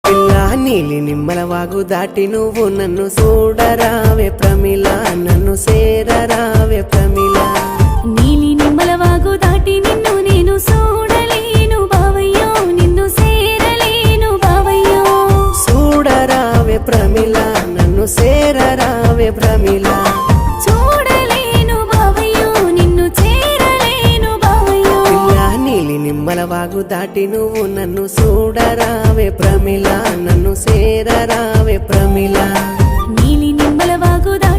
పిల్ల నీలి నిమ్మల వాగు దాటి నువ్వు నన్ను చూడరావే ప్రమిళ నన్ను సేరరావే ప్రమిళ నీలి నిమ్మల వాగు దాటి నిన్ను నేను చూడలేను బావయ్యో నిన్ను సేరలేను బావయ్యో చూడరావే ప్రమిళ నన్ను సేరరావే ప్రమిళ చూడలేను బావయ్యో నిన్ను చేరలేను బావయ్యో పిల్ల నీలి నిమ్మల వాగు దాటి నువ్వు నన్ను చూడరావే ప్రమిళ నన్ను సేరరావే ప్రమిళ నీలి నిమ్మల వాగు దాటి